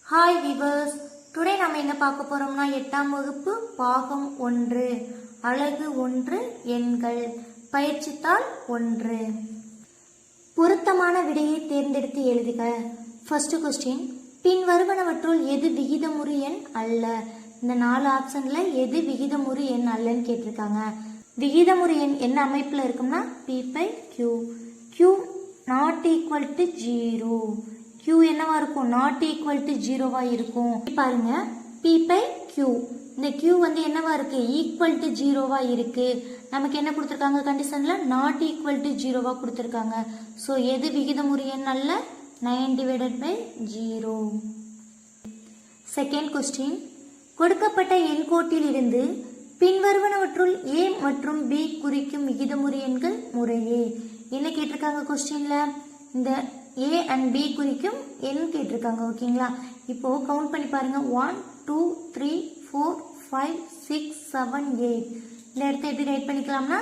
Hi viewers, today நம்ம என்ன பார்க்க போறோம்னா 8ஆம் வகுப்பு பாகம் 1 அலகு 1 எண்கள் பயிற்சித்தாள் 1 பொருத்தமான விடையை தேர்ந்தெடுத்து எழுதுக. ஃபர்ஸ்ட் क्वेश्चन பின்வருவனவற்றுள் எது விகிதமுறு எண் அல்ல? இந்த 4 ஆப்ஷன்ல எது விகிதமுறு எண் அல்லன்னு கேட்டிருக்காங்க. விகிதமுறு எண் என்ன அமைப்புல இருக்கும்னா p/q. q not equal to 0. q என்னவா இருக்கும்? not equal to 0வா இருக்கும். பாருங்க p/q. இந்த q வந்து என்னவா இருக்கு? equal to 0வா இருக்கு. நமக்கு என்ன கொடுத்திருக்காங்க? கண்டிஷன்ல not equal to 0வா கொடுத்திருக்காங்க. சோ எது விகிதமுறு எண் அல்ல? 9/0. செகண்ட் क्वेश्चन கொடுக்கப்பட்ட எண்கோட்டில் இருந்து பின்வருவனவற்றுள் a மற்றும் b குறிக்கும் விகிதமுறு எண்கள் முறையே. என்ன கேட்டிருக்காங்க क्वेश्चनல? இந்த a and b குறிக்கும் எண் கேட்டிருக்காங்க. ஓகேங்களா? இப்போ கவுண்ட் பண்ணி பாருங்க. 1 2 3 4 5 6 7 8. இந்த இடத்தை எப்படி ரைட் பண்ணிக்கலாம்னா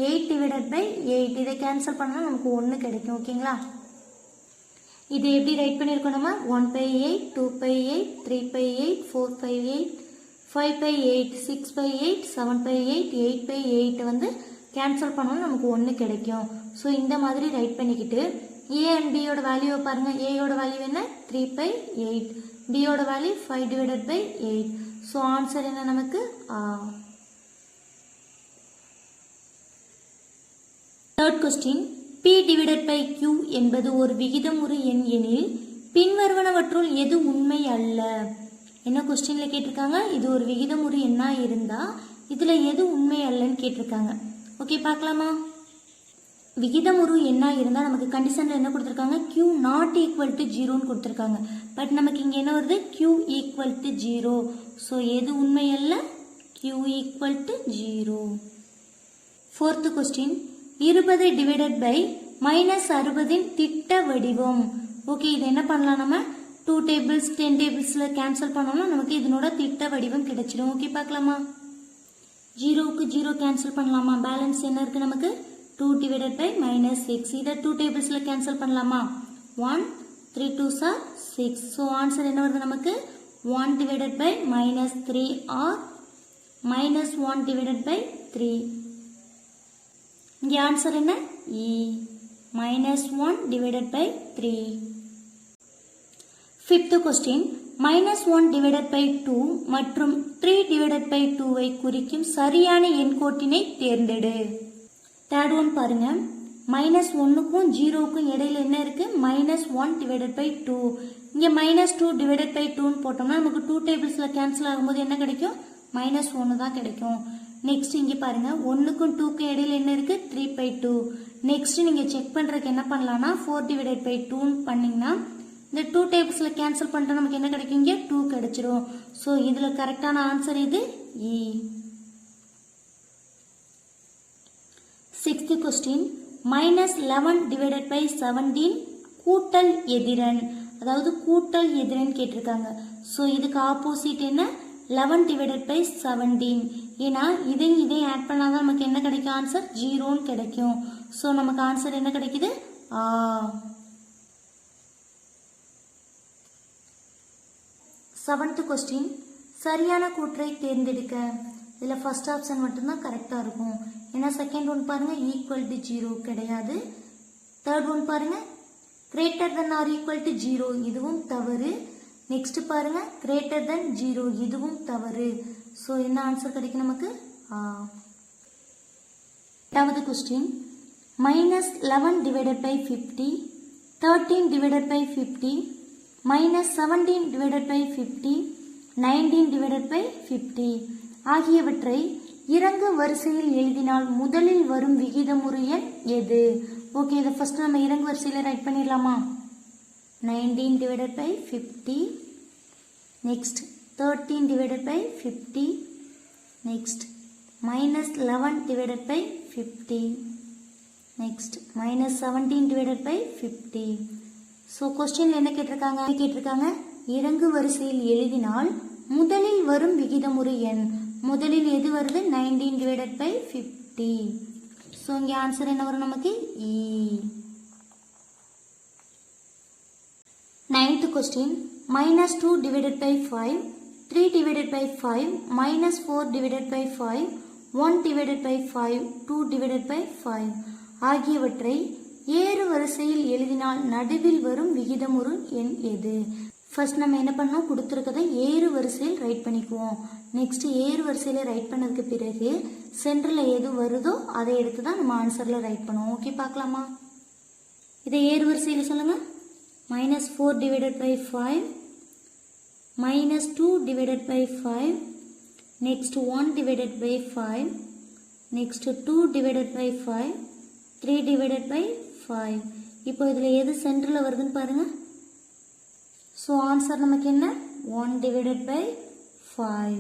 8/8. இதை கேன்சல் பண்ணா நமக்கு 1 கிடைக்கும். ஓகேங்களா? இது எப்படி ரைட் பண்ணிருக்கோம்? 1/8 2/8 3/8 4/8 5/8 6/8 7/8 8/8 வந்து கேன்சல் பண்ணோம்னா நமக்கு 1 கிடைக்கும். ஸோ இந்த மாதிரி ரைட் பண்ணிக்கிட்டு a and b யோட வேல்யூவை பாருங்க. a யோட வேல்யூ என்ன? 3/8. b யோட வேல்யூ 5/8. ஸோ ஆன்சர் என்ன நமக்கு? தேர்ட் क्वेश्चन p/q என்பது ஒரு விகிதமுறு எண் எனில் பின்வருவனவற்றுள் எது உண்மை அல்ல? என்ன क्वेश्चनல கேட்டிருக்காங்க? இது ஒரு விகிதமுறு எண்ணா இருந்தா இதுல எது உண்மை அல்லன்னு கேட்டிருக்காங்க. ஓகே, பார்க்கலாமா? விகிதமுறு எண்ணா இருந்தா நமக்கு கண்டிஷன்ல என்ன கொடுத்திருக்காங்க? q not equal to 0ன்னு கொடுத்திருக்காங்க. பட் நமக்கு இங்க என்ன வருது? q equal to 0. சோ எது உண்மை அல்ல? q equal to 0. fourth question 20/-60 இன் திட்ட வடிவம். ஓகே, இது என்ன பண்ணலாம்? நம்ம 2 tables 10 tablesல கேன்சல் பண்ணோம்னா நமக்கு இதனோட திட்ட வடிவம் கிடைச்சிடும். ஓகே, பார்க்கலாமா? 0க்கு 0 கேன்சல் பண்ணலாமா? பேலன்ஸ் என்ன இருக்கு நமக்கு? 2/-6. இதை 2 tablesல கேன்சல் பண்ணலாமா? 1 3 2s are 6. ஸோ ஆன்சர் என்ன வருது நமக்கு? 1/-3 or -1/3. இங்கே ஆன்சர் என்ன? E -1/3. ஃபிஃப்த் क्वेश्चन -1/2 மற்றும் 3/2 குறிக்கும் சரியான எண்கோட்டினை தேர்ந்தெடு. தேர்ட் ஒன் பாருங்க. -1க்கும் 0க்கும் இடையில என்ன இருக்கு? -1/2. இங்க -2/2ன்னு போட்டோம்னா நமக்கு 2 tablesல கேன்சல் ஆகும்போது என்ன கிடைக்கும்? -1 தான் கிடைக்கும். நெக்ஸ்ட் இங்க பாருங்க. 1க்கும் 2க்கும் இடையில என்ன இருக்கு? 3/2. நெக்ஸ்ட் நீங்க செக் பண்றதுக்கு என்ன பண்ணலாம்னா 4/2ன்னு பண்ணீங்கன்னா இந்த 2 tablesல கேன்சல் பண்ணிட்டா நமக்கு என்ன கிடைக்கும்? இங்க 2 கிடைச்சிரும். சோ இதுல கரெக்டான ஆன்சர் இது E. சிக்ஸ்த் क्वेश्चन -11/17 கூட்டல் எதிரன், அதாவது கூட்டல் எதிரன் கேட்டிருக்காங்க. சோ இதுக்கு ஆப்போசிட் என்ன? 11/17. ஏன்னா இதை ஆட் பண்ணாதான் நமக்கு என்ன கிடைக்கும்? ஆன்சர் 0ன்னு கிடைக்கும். சோ நமக்கு ஆன்சர் என்ன கிடைக்குது? செவன்த் क्वेश्चन சரியான கூற்றை தேர்ந்தெடுக்க. இதுல ஃபர்ஸ்ட் ஆப்ஷன் மட்டும்தான் கரெக்டா இருக்கும். ஏன்னா செகண்ட் ஒன் பாருங்க ஈக்குவல் டு 0 கிடையாது. தேர்ட் ஒன் பாருங்க greater than or equal to 0, இதுவும் தவறு. நெக்ஸ்ட் பாருங்க கிரேட்டர் தென் 0, இதுவும் தவறு. சோ என்ன ஆன்சர் கிடைக்கும் நமக்கு? எட்டாவது क्वेश्चन -11/50 13/50 -17/50 19/50 ஆகியவற்றை இறங்கு வரிசையில் எழுதினால் முதலில் வரும் விகிதமுறு எண் எது? ஓகே, இதை ஃபர்ஸ்ட் நம்ம இறங்கு வரிசையில ரைட் பண்ணிடலாமா? 19/50, நெக்ஸ்ட் 13/50, நெக்ஸ்ட் -11/50, நெக்ஸ்ட் -17/50. ஸோ கொஸ்டின்ல என்ன கேட்டிருக்காங்க? இறங்கு வரிசையில் எழுதினால் முதலில் வரும் விகிதமுறு எண். முதலில் எது வருது? 19/50. ஸோ இங்கே ஆன்சர் என்ன வரும் நமக்கு? E. 9th question, -2 divided by 5, 3 divided by 5, -4 divided by 5, 1 divided by 5, 2 divided by 5 ஆகியவற்றை ஏறு வரிசையில் எழுதினால் நடுவில் வரும் விகிதமுறு எண் எது? ஃபர்ஸ்ட் நம்ம என்ன பண்ணோம், கொடுத்துருக்கதை ஏறு வரிசையில் ரைட் பண்ணிக்குவோம். நெக்ஸ்ட் ஏறு வரிசையில் ரைட் பண்ணதுக்கு பிறகு சென்டரில் எது வருதோ அதை எடுத்து தான் நம்ம ஆன்சரில் ரைட் பண்ணுவோம். ஓகே, பார்க்கலாமா? இதை ஏறு வரிசையில் சொல்லுங்கள். -4 divided by 5, -2 divided by 5, next 1 divided by 5, next 2 divided by 5, 3 divided by 5. இப்போ இதில் எது சென்டரில் வருதுன்னு பாருங்கள். ஸோ ஆன்சர் நமக்கு என்ன? 1 divided by 5.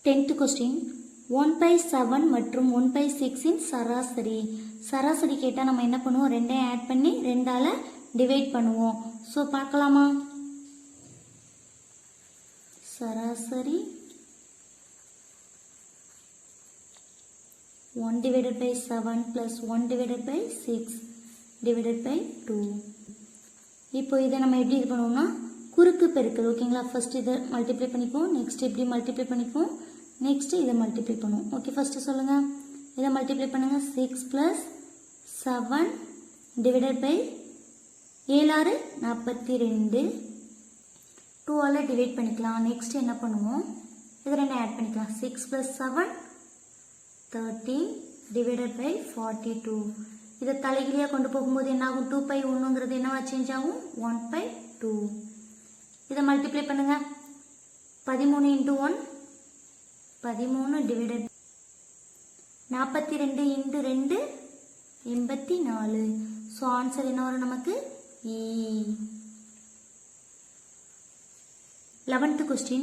10th question, 1/7 மற்றும் 1/6 இன் சராசரி. சராசரி கேட்டால் நம்ம என்ன பண்ணுவோம், ரெண்டையும் ஆட் பண்ணி 2ஆல் டிவைட் பண்ணுவோம். ஸோ பார்க்கலாமா? சராசரி 1 divided by 7 plus 1 divided by 6 divided by 2. இப்போ இதை நம்ம எப்படி இது பண்ணுவோம்னா குறுக்கு பெருக்கல். ஓகேங்களா? ஃபர்ஸ்ட் இதை மல்டிப்ளை பண்ணிக்குவோம், நெக்ஸ்ட் இப்படி மல்டிப்ளை பண்ணிக்குவோம், நெக்ஸ்ட் இதை மல்டிப்ளை பண்ணுவோம். ஓகே, ஃபர்ஸ்ட் சொல்லுங்க, இதை மல்டிப்ளை பண்ணுங்க. 6 plus 7 divided by 7 42, 2ஆல் டிவைட் பண்ணிக்கலாம். நெக்ஸ்ட் என்ன பண்ணுவோம், இது ரெண்டு ஆட் பண்ணிக்கலாம். 6 plus 7 13 divided by 42. இதை தலைகீழியாக கொண்டு போகும்போது என்ன ஆகும், 2/1ங்கிறது என்னவா சேஞ்ச் ஆகும், 1/2. இதை மல்டிப்ளை பண்ணுங்க. 13 × 1 13 டிவைடட் 42 × 2 84. ஸோ ஆன்சர் என்ன வரும் நமக்கு, E. 11th question,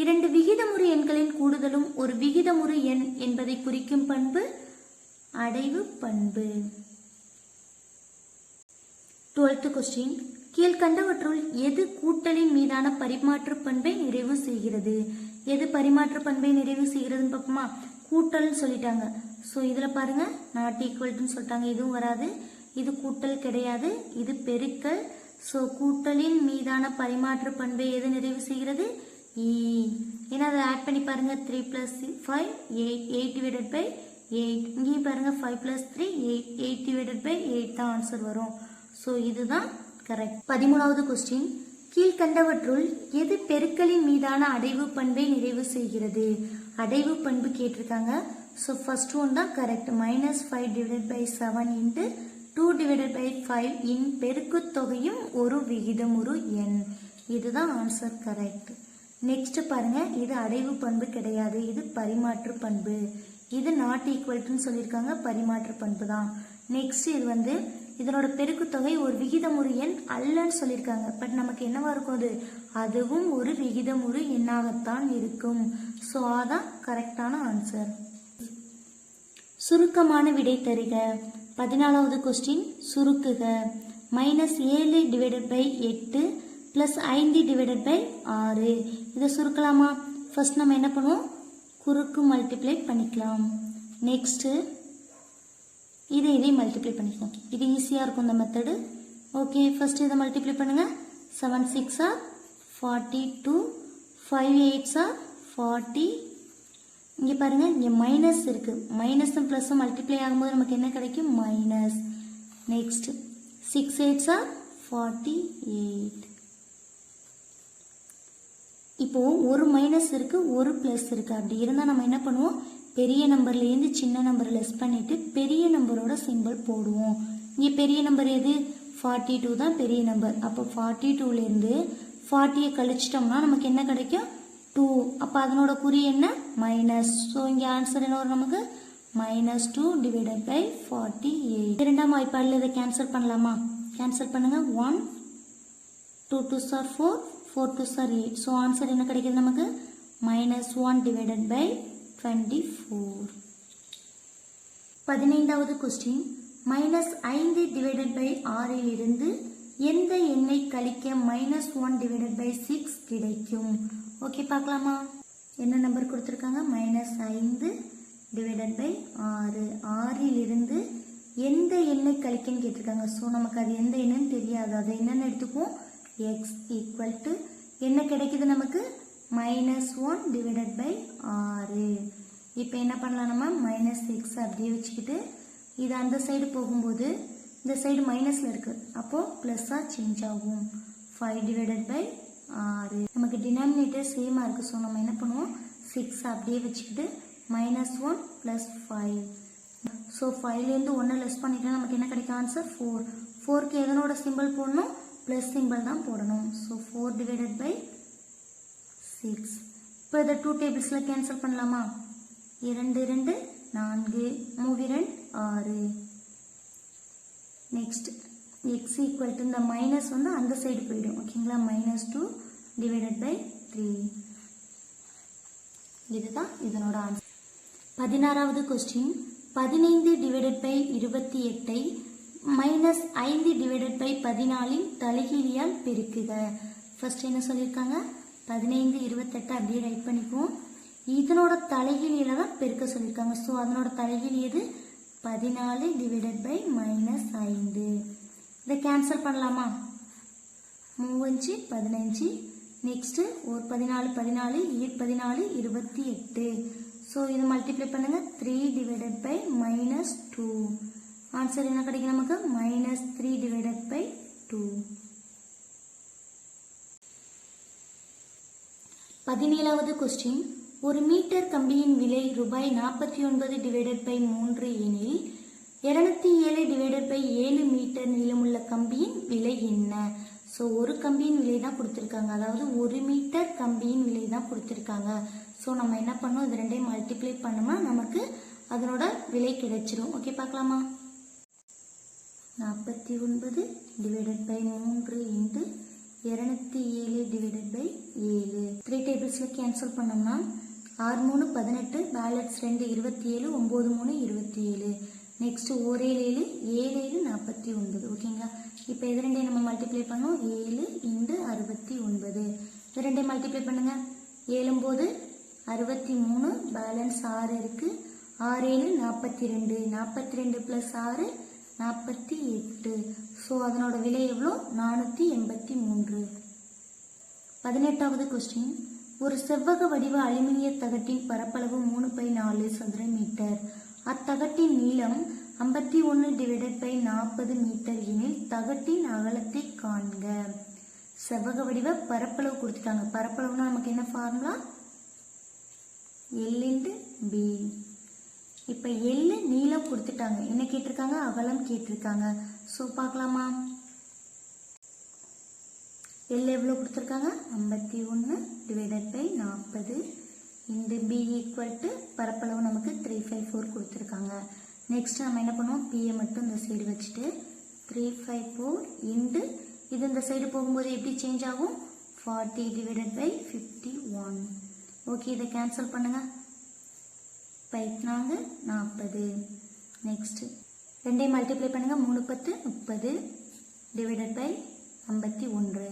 இரண்டு விகிதமுறு எண்களின் கூடுதலும் ஒரு விகிதமுறு எண் என்பதை குறிக்கும் பண்பு அடைவு பண்பு. 12th question, கீழ்கண்டவற்றுள் எது கூட்டலின் மீதான பரிமாற்று பண்பை நிறைவு செய்கிறது? எது பரிமாற்று பண்பை நிறைவு செய்கிறதுன்னு பார்ப்போமா? கூட்டல்னு சொல்லிட்டாங்க. ஸோ இதில் பாருங்க, நாட் ஈக்குவல்ட்டுன்னு சொல்லிட்டாங்க, இதுவும் வராது. இது கூட்டல் கிடையாது, இது பெருக்கல். ஸோ கூட்டலின் மீதான பரிமாற்று பண்பை எது நிறைவு செய்கிறது? E. ஏன்னா அதை ஆட் பண்ணி பாருங்க. 3 plus 5 8, 8 divided by 8. இங்கேயும் பாருங்க 5 plus 3 8, 8 divided by 8 தான் ஆன்சர் வரும். ஸோ இதுதான் கரெக்ட். 13வது கொஸ்டின், கீழ்கண்டவற்றுள் எது பெருக்கலின் மீதான அடைவு பண்பை நிறைவு செய்கிறது? அடைவு பண்பு கேட்டிருக்காங்க. ஸோ ஃபர்ஸ்ட் ஒன் தான் correct. -5 divided by 7 into 2 divided by 5 இன் பெருக்கு தொகையும் ஒரு விகிதமுறு எண். இதுதான் ஆன்சர் கரெக்ட். நெக்ஸ்ட் பாருங்க, இது அடைவு பண்பு கிடையாது, இது பரிமாற்று பண்பு. இது நாட் ஈக்குவல்ட்டுன்னு சொல்லியிருக்காங்க, பரிமாற்று பண்பு தான். நெக்ஸ்ட் இது இதனோட பெருக்கு தொகை ஒரு விகிதமுறு எண் அல்லன்னு சொல்லியிருக்காங்க. பட் நமக்கு என்னவா இருக்கும், அதுவும் ஒரு விகிதமுறு எண்ணாகத்தான் இருக்கும். ஸோ அதான் கரெக்டான ஆன்சர். சுருக்கமான விடை தருக. 14வது question, சுருக்குக. -7 divided by 8 plus 5 divided by 6. இதை சுருக்கலாமா? ஃபர்ஸ்ட் நம்ம என்ன பண்ணுவோம், குறுக்கு மல்டிப்ளை பண்ணிக்கலாம். நெக்ஸ்ட்டு இதை மல்டிப்ளை பண்ணிக்குவோம். இது ஈஸியாக இருக்கும் இந்த மெத்தடு. ஓகே, ஃபர்ஸ்ட் இதை மல்டிப்ளை பண்ணுங்க. 7 6 are 42, 5 8 are 40. இங்கே பாருங்க, இங்கே மைனஸ் இருக்கு. மைனஸும் ப்ளஸும் மல்டிப்ளை ஆகும்போது நமக்கு என்ன கிடைக்கும், மைனஸ். Next 6 8 are 48. இப்போ ஒரு மைனஸ் இருக்கு, ஒரு பிளஸ் இருக்கு. அப்படி இருந்தால் நம்ம என்ன பண்ணுவோம், பெரிய நம்பர்லேருந்து சின்ன நம்பர் லெஸ் பண்ணிட்டு பெரிய நம்பரோட சிம்பிள் போடுவோம். இங்கே பெரிய நம்பர் எது, 42 தான் பெரிய நம்பர். அப்போ 42லேருந்து 40 கழிச்சிட்டோம்னா நமக்கு என்ன கிடைக்கும், 2. அப்போ அதனோட குறி என்ன, மைனஸ். ஸோ இங்கே ஆன்சர் என்ன வரும் நமக்கு, -2 divided by 48. இரண்டாம் வாய்ப்பாடில் இதை கேன்சல் பண்ணலாமா? கேன்சல் பண்ணுங்க. 1 2 2s are 4, 4 2s are 8. So answer என்ன கிடைக்குது நமக்கு, -1 divided by 24. 15வது கொஸ்டின், -5 divided by 6 இலிருந்து எந்த எண்ணை கழிக்க -1 divided by 6 கிடைக்கும்? ஓகே, பார்க்கலாமா? என்ன நம்பர் கொடுத்துருக்காங்க, -5 divided by 6. 6 இலிருந்து எந்த எண்ணை எண்ணை கழிக்கன்னு கேட்டிருக்காங்க. ஸோ நமக்கு அது எந்த எண்ணுன்னு தெரியாது. அதை என்னென்னு எடுத்துக்குவோம், எக்ஸ் ஈக்குவல் டு என்ன கிடைக்குது நமக்கு, -1 டிவைடட் பை 6. இப்போ என்ன பண்ணலாம், நம்ம -x அப்படியே வச்சுக்கிட்டு இது அந்த சைடு போகும்போது இந்த சைடு மைனஸில் இருக்குது, அப்போது ப்ளஸ்ஸாக சேஞ்ச் ஆகும். 5 டிவைடட் பை 6. நமக்கு டினாமினேட்டர் சேமாக இருக்குது. ஸோ நம்ம என்ன பண்ணுவோம், 6 அப்படியே வச்சுக்கிட்டு -1 + 5. ஸோ 5லேருந்து 1 லெஸ் பண்ணிக்கலாம், நமக்கு என்ன கிடைக்கும் ஆன்சர் 4. 4க்கு எதனோட சிம்பிள் போடணும், ப்ளஸ் சிம்பிள் தான் போடணும். So 4 divided by 6. இப்போ இதை 2 டேபிள்ஸில் கேன்சல் பண்ணலாமா, 2 2 4, 3 6. நெக்ஸ்ட் எக்ஸ் ஈக்குவல் டு இந்த மைனஸ் வந்து அந்த சைடு போயிடும். ஓகேங்களா, -2 டிவைடட் பை 3. இதுதான் இதனோட ஆன்சர். 16வது கொஸ்டின், 15 டிவைடட் பை 28ஐ -5 டிவைடட் பை 14 தலைகீழியால் பெருக்குக. ஃபர்ஸ்ட் என்ன சொல்லியிருக்காங்க, 15 28 அப்படியே ரைட் பண்ணிக்குவோம். இதனோட தலைகீழியில தான் பெருக்க சொல்லியிருக்காங்க. ஸோ அதனோட தலைகீழி எது, 14 டிவைடட் பை -5. இதை கேன்சல் பண்ணலாமா, 3 15. நெக்ஸ்ட்டு ஒரு 14 14 14 28. ஸோ இதை மல்டிப்ளை பண்ணுங்கள், 3 டிவைடட் பை -2. ஆன்சர் என்ன கிடைக்கும் நமக்கு, -3 டிவைடட் பை 2. 17வது கொஸ்டின், ஒரு மீட்டர் கம்பியின் விலை ரூபாய் 49 டிவைடட் பை 3 எனில் 207 டிவைடட் பை 7 மீட்டர் நீளமுள்ள கம்பியின் விலை என்ன? ஸோ ஒரு கம்பியின் விலை தான் கொடுத்துருக்காங்க, அதாவது 1 மீட்டர் கம்பியின் விலை தான் கொடுத்துருக்காங்க. ஸோ நம்ம என்ன பண்ணோம், இது ரெண்டையும் மல்டிப்ளை பண்ணோம்னா நமக்கு அதனோட விலை கிடைச்சிரும். ஓகே, பார்க்கலாமா, 49 divided by 3 into 207 divided by 7. 3 டேபிள்ஸில் கேன்சல் பண்ணோம்னா 6 3 18, பேலன்ஸ் 2 27, 9 3 27. நெக்ஸ்ட் 1 7 7 7 49. ஓகேங்களா, இப்போ இது ரெண்டையும் நம்ம மல்டிப்ளை பண்ணோம், 7 இன்ட்டு 69. இது ரெண்டையும் மல்டிப்ளை பண்ணுங்க, 7 9 63, பேலன்ஸ் 6 இருக்குது, 6 7 42, 42 + 6 48. ஸோ அதனோட விலை எவ்வளோ, 483. 18வது கொஸ்டின், ஒரு செவ்வக வடிவ அலுமினிய தகட்டின் பரப்பளவு 3/4 சதுர மீட்டர். அத்தகட்டின் நீளம் 51 டிவைடட் பை 40 மீட்டர் எனில் தகட்டின் அகலத்தை காண்க. செவ்வக வடிவ பரப்பளவு கொடுத்துட்டாங்க. பரப்பளவுனா நமக்கு என்ன ஃபார்முலா, L × B. இப்போ L நீளம் கொடுத்துட்டாங்க, என்ன கேட்டிருக்காங்க, அகலம் கேட்டிருக்காங்க. ஸோ பார்க்கலாமா, L எவ்வளோ கொடுத்துருக்காங்க, 51 divided by 40 into B equal to பரப்பளவு நமக்கு 354 கொடுத்துருக்காங்க. நெக்ஸ்ட் நம்ம என்ன பண்ணுவோம், Pயை மட்டும் இந்த சைடு வச்சுட்டு 354 இன்டு இது இந்த சைடு போகும்போது எப்படி சேஞ்ச் ஆகும், 40 டிவைடட் பை 51. ஓகே, இதை கேன்சல் பண்ணுங்க, 40. நெக்ஸ்ட் ரெண்டையும் மல்டிப்ளை பண்ணுங்க, 3 10 30 டிவைடட் பை 51.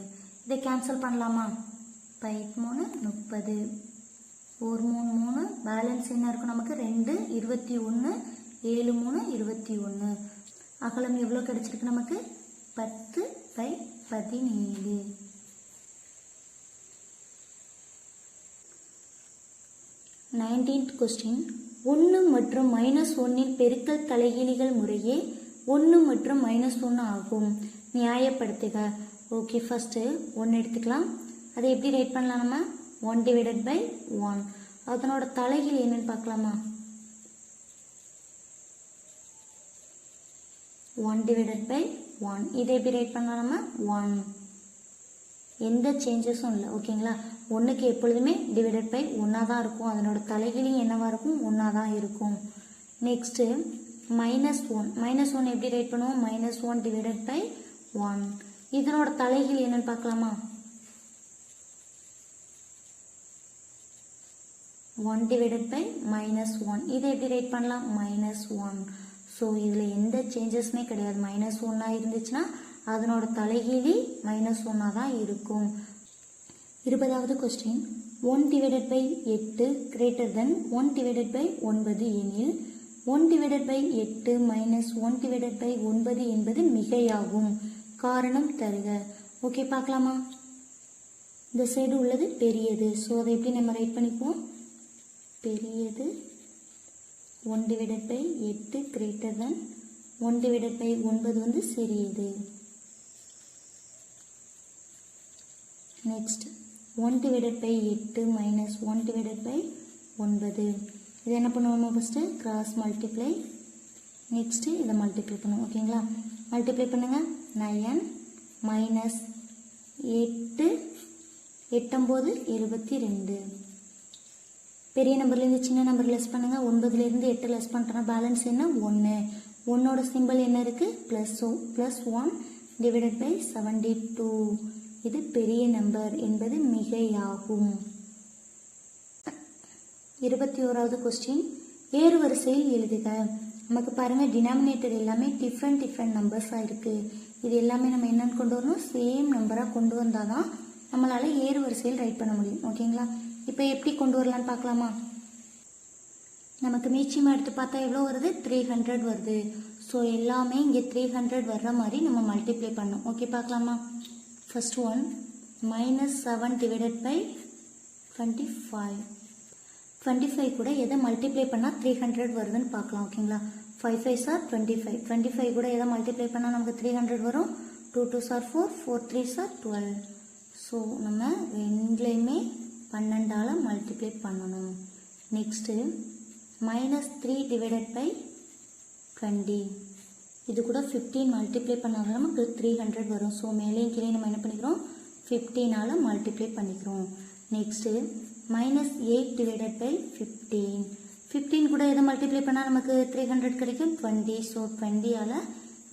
இதை கேன்சல் பண்ணலாமா, 3 30, 1 3 3, பேலன்ஸ் என்ன இருக்கும் நமக்கு 2 21, 7 3 21. அகலம் எவ்வளோ கிடைச்சிருக்கு நமக்கு, 10/17. 19th கொஸ்டின், 1 மற்றும் -1 பெருக்கல் தலைகீழிகள் முறையே 1 மற்றும் -1 ஆகும், நியாயப்படுத்துக. ஓகே, ஃபர்ஸ்ட் 1 எடுத்துக்கலாம். அதை எப்படி ரைட் பண்ணலாம், நம்ம 1 டிவைடட் பை 1. அதனோட தலைகீழ் என்னன்னு பார்க்கலாமா, 1 டிவைடட் பை 1. இதை எப்படி ரைட் பண்ணலாம், நம்ம 1. எந்த சேஞ்சஸும் இல்லை. ஓகேங்களா, 1க்கு எப்பொழுதுமே டிவைடட் பை 1 தான் இருக்கும், அதனோட தலைகீழியும் என்னவாக இருக்கும், 1 தான் இருக்கும். நெக்ஸ்ட்டு -1 எப்படி ரைட் பண்ணுவோம், -1 டிவைடட் பை 1. இதனோட தலைகீழ் என்னன்னு பார்க்கலாமா, 1 டிவைடட் பை -1. இதை எப்படி ரைட் பண்ணலாம், -1. ஸோ இதில் எந்த சேஞ்சஸுமே கிடையாது. -1 இருந்துச்சுன்னா அதனோட தலைகீழி -1 தான் இருக்கும். 20வது question, 1 divided by 8 greater than 1 divided by 9 எனில் 1/8 மைனஸ் 1/9 என்பது மிகையாகும். காரணம் தருக. ஓகே, பார்க்கலாமா? இந்த சைடு உள்ளது பெரியது. ஸோ அதை எப்படி நம்ம ரைட் பண்ணிப்போம்? பெரியது 1/8 கிரேட்டர் தென் 1/9 வந்து சிறியது. Next 1/8 minus 1/9. இது என்ன பண்ணுவோம்? First cross multiply. நெக்ஸ்ட்டு இதை மல்டிப்ளை பண்ணுவோம். ஓகேங்களா? மல்டிப்ளை பண்ணுங்கள். 9 மைனஸ் 8 8 72. பெரிய நம்பர்லேருந்து சின்ன நம்பர் லெஸ் பண்ணுங்கள். 9லேருந்து 8 லெஸ் பண்ணுறோன்னா பேலன்ஸ் என்ன? 1. 1ஓட சிம்பிள் என்ன இருக்குது? +1 /72. இது பெரிய நம்பர் என்பது மிகையாகும். 21வது கொஸ்டின், ஏறு வரிசையில் எழுதுக. நமக்கு பாருங்கள், டினாமினேட்டர் எல்லாமே டிஃப்ரெண்ட் நம்பர்ஸாக இருக்குது. இது எல்லாமே நம்ம என்னன்னு கொண்டு வரணும்? சேம் நம்பராக கொண்டு வந்தால் தான் நம்மளால் ஏறு வரிசையில் ரைட் பண்ண முடியும். ஓகேங்களா? இப்போ எப்படி கொண்டு வரலான்னு பார்க்கலாமா? நமக்கு மீச்சியமாக எடுத்து பார்த்தா எவ்வளோ வருது? 300 வருது. ஸோ எல்லாமே இங்கே 300 வர்ற மாதிரி நம்ம மல்டிப்ளை பண்ணோம். ஓகே, பார்க்கலாமா? First one -7 divided by 25. 25 கூட எதை மல்டிப்ளை பண்ணால் 300 வருதுன்னு பார்க்கலாம். ஓகேங்களா? 5 5s are 25. 25 கூட எதை மல்டிப்ளை பண்ணால் நமக்கு 300 வரும்? 2 2s are 4, 4 3s are 12. So நம்ம ரெண்டுலேயுமே 12ஆல் மல்டிப்ளை பண்ணணும். Next -3 divided by 20. இது கூட 15 மல்டிப்ளை பண்ணாலும் நமக்கு 300 வரும். ஸோ மேலேயும் கீழே நம்ம என்ன பண்ணிக்கிறோம்? 15ஆல் மல்டிப்ளை பண்ணிக்கிறோம். Next -8 divided by 15. 15 கூட எதை மல்டிப்ளை பண்ணால் நமக்கு 300 கிடைக்கும்? 20. ஸோ 20ஆல்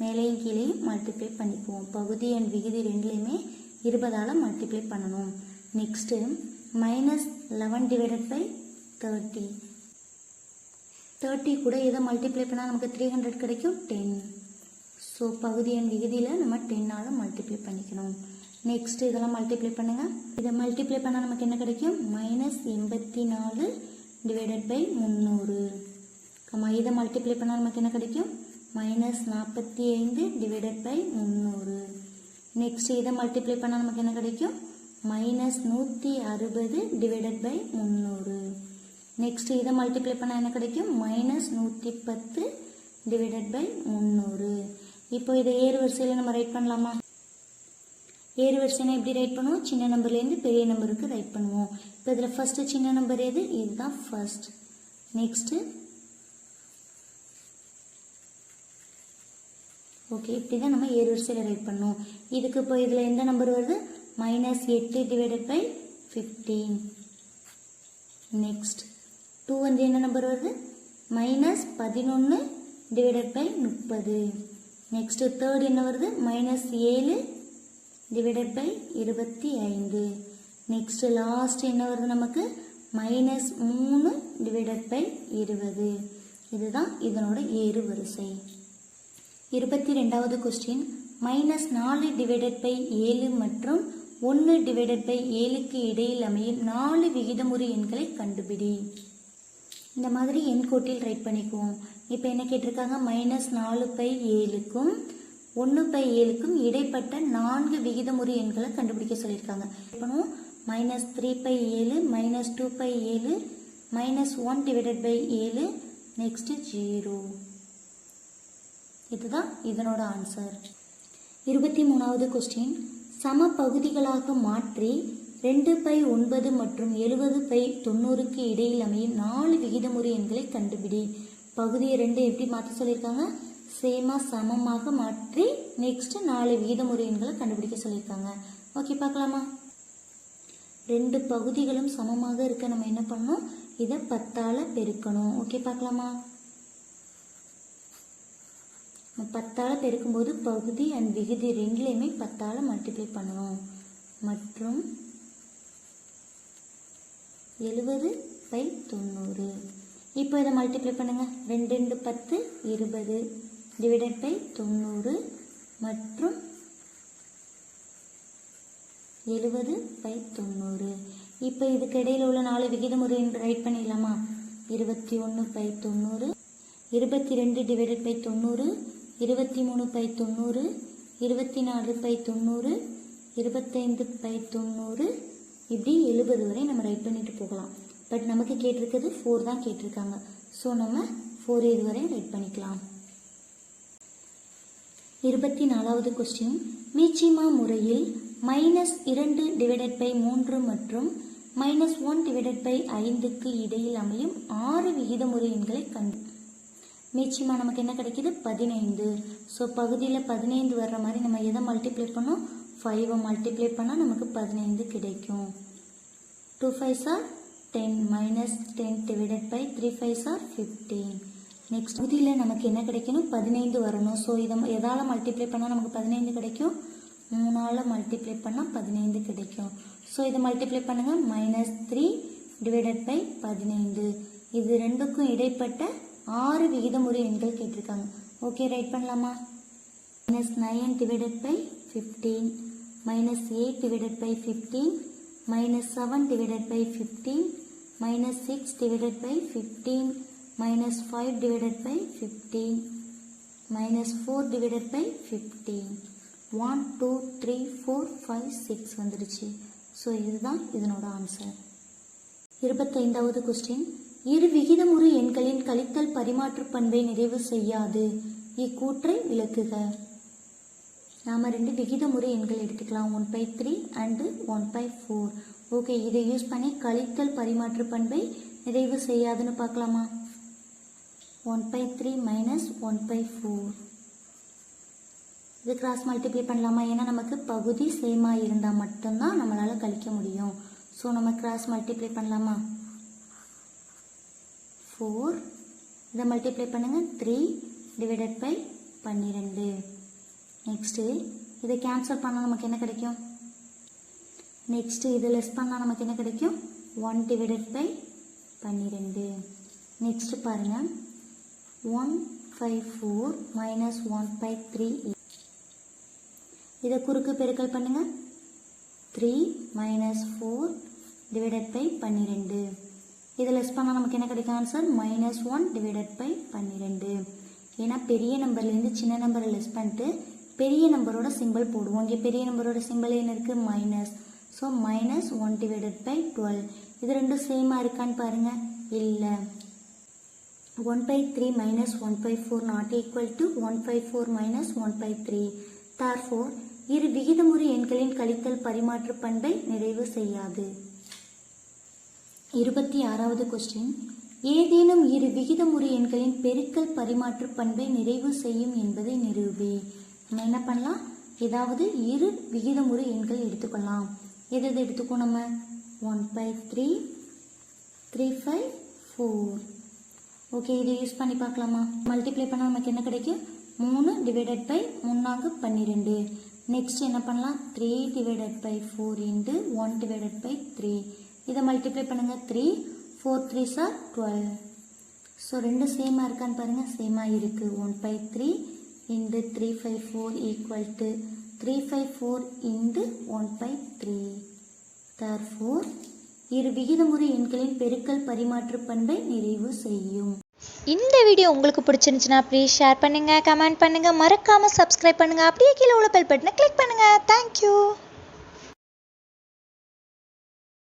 மேலேயும் கீழேயும் மல்டிப்ளை பண்ணிக்குவோம். பகுதி அண்ட் விகுதி ரெண்டுலேயுமே 20ஆல் மல்டிப்ளை பண்ணணும். Next -11 divided by 30. 30 கூட எதை மல்டிப்ளை பண்ணால் நமக்கு 300 கிடைக்கும்? 10. ஸோ பகுதி அண்ட் விகுதியில் நம்ம 10ஆல் மல்டிப்ளை பண்ணிக்கணும். நெக்ஸ்ட்டு இதெல்லாம் மல்டிப்ளை பண்ணுங்கள். இதை மல்டிப்ளை பண்ணால் நமக்கு என்ன கிடைக்கும்? -84 டிவைடட் பை 300. இதை மல்டிப்ளை பண்ணால் நமக்கு என்ன கிடைக்கும்? -45 டிவைடட் பை 300. நெக்ஸ்ட்டு இதை மல்டிப்ளை பண்ணால் நமக்கு என்ன கிடைக்கும்? -160 டிவைடட் பை 300. நெக்ஸ்ட்டு இதை மல்டிப்ளை பண்ணால் என்ன கிடைக்கும்? -110 டிவைடட் பை 300. இப்போ இதை ஏறு வரிசையில் நம்ம ரைட் பண்ணலாமா? ஏறு வரிசைனா எப்படி ரைட் பண்ணுவோம்? சின்ன நம்பர்லேருந்து பெரிய நம்பருக்கு ரைட் பண்ணுவோம். இப்போ இதில் ஃபஸ்ட்டு சின்ன நம்பர் எது? இதுதான் ஃபர்ஸ்ட். நெக்ஸ்ட்டு ஓகே, இப்படி தான் நம்ம ஏறு வரிசையில் ரைட் பண்ணோம். இதுக்கு இப்போ இதில் எந்த நம்பர் வருது? -8 டிவைடட் பை 15. நெக்ஸ்ட் 2 வந்து என்ன நம்பர் வருது? -11 டிவைடட் பை 30. நெக்ஸ்ட்டு தேர்ட் என்ன வருது? -7 டிவைடட் பை 25. நெக்ஸ்ட்டு லாஸ்ட் என்ன வருது நமக்கு? -3 டிவைடட் பை 20. இதுதான் இதனோட ஏறு வரிசை. 22வது கொஸ்டின், -4 டிவைடட் பை 7 மற்றும் 1 டிவைடட் பை 7க்கு இடையில் அமையும் 4 விகிதமுறு எண்களை கண்டுபிடி. இந்த மாதிரி எண் கோட்டில் ரைட் பண்ணிக்குவோம். இப்போ என்ன கேட்டிருக்காங்க? -4 பை 7க்கும் 1/7க்கும் இடைப்பட்ட 4 விகிதமுறு எண்களை கண்டுபிடிக்க சொல்லியிருக்காங்க. பண்ணுவோம். -3/7, -2/7, -1 டிவைடட் பை 7, நெக்ஸ்ட் 0. இதுதான் இதனோட ஆன்சர். 23வது கொஸ்டின், சம பகுதிகளாக மாற்றி 2/9 மற்றும் 70/90க்கு இடையில் அமையும் 4 விகிதமுறு எண்களை கண்டுபிடி. பகுதியை 2 எப்படி மாற்ற சொல்லியிருக்காங்க? சேமாக சமமாக மாற்றி நெக்ஸ்ட் 4 விகிதமுறு எண்களை கண்டுபிடிக்க சொல்லியிருக்காங்க. ஓகே, பார்க்கலாமா? 2 பகுதிகளும் சமமாக இருக்க நம்ம என்ன பண்ணணும்? இதை 10ஆல் பெருக்கணும். ஓகே, பார்க்கலாமா? 10ஆல் பெருக்கும்போது பகுதி அண்ட் விகுதி ரெண்டுலேயுமே 10ஆல் மல்டிப்ளை பண்ணணும். மற்றும் 70/90. இப்போ இதை மல்டிப்ளை பண்ணுங்கள். 2 2 10 20 டிவைடட் பை 90 மற்றும் 70/90. இப்போ இதுக்கு இடையில் உள்ள 4 விகிதமுறை ரைட் பண்ணிடலாமா? 21/90, 22 divided by 90, 23 by 90, 24 by 90, 25 by 90, இப்படி 70 வரை நம்ம ரைட் பண்ணிட்டு போகலாம். பட் நமக்கு கேட்டிருக்கிறது 4 தான் கேட்டிருக்காங்க. ஸோ நம்ம 4 இது வரை ரைட் பண்ணிக்கலாம். 24வது கொஸ்டின், மீச்சிமா முறையில் -2 டிவைடட் பை 3 மற்றும் -1 டிவைடட் பை 5க்கு இடையில் அமையும் 6 விகிதமுறை எண்களை கண்டு. மீச்சிமா நமக்கு என்ன கிடைக்குது? 15. ஸோ பகுதியில் 15 வர்ற மாதிரி நம்ம எதை மல்டிப்ளை பண்ணோம்? 5 மல்டிப்ளை பண்ணால் நமக்கு 15 கிடைக்கும். 2 5s are 10, -10 divided by 3 5s are 15. Next பகுதியில் நமக்கு என்ன கிடைக்கணும்? 15 வரணும். ஸோ இதை எதால் மல்டிப்ளை பண்ணால் நமக்கு 15 கிடைக்கும்? 3ஆல் மல்டிப்ளை பண்ணால் 15 கிடைக்கும். ஸோ இதை மல்டிப்ளை பண்ணுங்கள். -3 டிவைடட் பை 15. இது ரெண்டுக்கும் இடைப்பட்ட 6 விகிதமுறை எண்கள் கேட்டிருக்காங்க. ஓகே, ரைட் பண்ணலாமா? -9 divided by 15, -8 divided by 15, -7 divided by 15, -6 divided by 15, -5 divided by 15, -4 divided by 15. 1 2 3 4 5 6 வந்துடுச்சு. ஸோ இதுதான் இதனோட ஆன்சர். 25வது கொஸ்டின், இரு விகிதமுறு எண்களின் கழித்தல் பரிமாற்று பண்பை நிறைவு செய்யாது. இக்கூற்றை விளக்குக. நாம் 2 விகிதமுறை எண்கள் எடுத்துக்கலாம், 1/3 அண்டு 1/4. ஓகே, இதை யூஸ் பண்ணி கழித்தல் பரிமாற்று பண்பை நிறைவு செய்யாதுன்னு பார்க்கலாமா? 1/3 மைனஸ் 1/4. இது கிராஸ் மல்டிப்ளை பண்ணலாமா? ஏன்னா நமக்கு பகுதி சேமாக இருந்தால் மட்டும்தான் நம்மளால் கழிக்க முடியும். ஸோ நம்ம கிராஸ் மல்டிப்ளை பண்ணலாமா? 4, இதை மல்டிப்ளை பண்ணுங்கள். 3 டிவைடட் பை 12. நெக்ஸ்ட்டு இதை கேன்சல் பண்ணால் நமக்கு என்ன கிடைக்கும்? நெக்ஸ்ட்டு இதை லெஸ் பண்ணால் நமக்கு என்ன கிடைக்கும்? 1 டிவைடட் பை 12. நெக்ஸ்ட்டு பாருங்கள், 1/4 மைனஸ் 1/3. இதை குறுக்கு பெருக்கல் பண்ணுங்கள். 3 மைனஸ் 4 டிவைடட் பை 12. இதை லெஸ் பண்ணால் நமக்கு என்ன கிடைக்கும் ஆன்சர்? -1 divided by 12. ஏன்னா பெரிய நம்பர்லேருந்து சின்ன நம்பரை லெஸ் பண்ணிட்டு பெரிய நம்பரோட சிம்பிள் போடுவோம். இங்கே பெரிய நம்பரோட சிம்பிள் என்ன இருக்குது? மைனஸ். So -1 divided by 12. இது ரெண்டும் சேமாக இருக்கான்னு பாருங்கள். இல்லை. 1/3 minus 1/4 not equal to 1/4 minus 1/3. therefore இரு விகிதமுறு எண்களின் கழித்தல் பரிமாற்று பண்பை நிறைவு செய்யாது. 26வது கொஸ்டின், ஏதேனும் இரு விகிதமுறு எண்களின் பெருக்கல் பரிமாற்று பண்பை நிறைவு செய்யும் என்பதை நிரூபி. நம்ம என்ன பண்ணலாம்? ஏதாவது இரு விகிதமுறு எண்கள் எடுத்துக்கொள்ளலாம். எது எடுத்துக்கோ? நம்ம 1/3, 3/4. ஓகே, இதை யூஸ் பண்ணி பார்க்கலாமா? மல்டிப்ளை பண்ணால் நமக்கு என்ன கிடைக்கும்? 3 டிவைடட் பை 3 12. நெக்ஸ்ட் என்ன பண்ணலாம்? 3 divided by 4 into 1 divided by 3. இதை மல்டிப்ளை பண்ணுங்கள். 3 4 3s are 12. ஸோ ரெண்டும் சேமாக இருக்கான்னு பாருங்கள். சேமாக இருக்குது. 1/3 into 3/4 equal to 3/4 into 1/3. therefore இரு விகிதமுறு எண்களின் பெருக்கல் பரிமாற்று பண்பை நிறைவு செய்யும். இந்த வீடியோ உங்களுக்கு பிடிச்சிருந்துச்சுன்னா ப்ளீஸ் ஷேர் பண்ணுங்கள், கமெண்ட் பண்ணுங்கள், மறக்காமல் சப்ஸ்கிரைப் பண்ணுங்கள். அப்படியே கீழே உள்ள பெல் பட்டனை கிளிக் பண்ணுங்கள். தேங்க்யூ.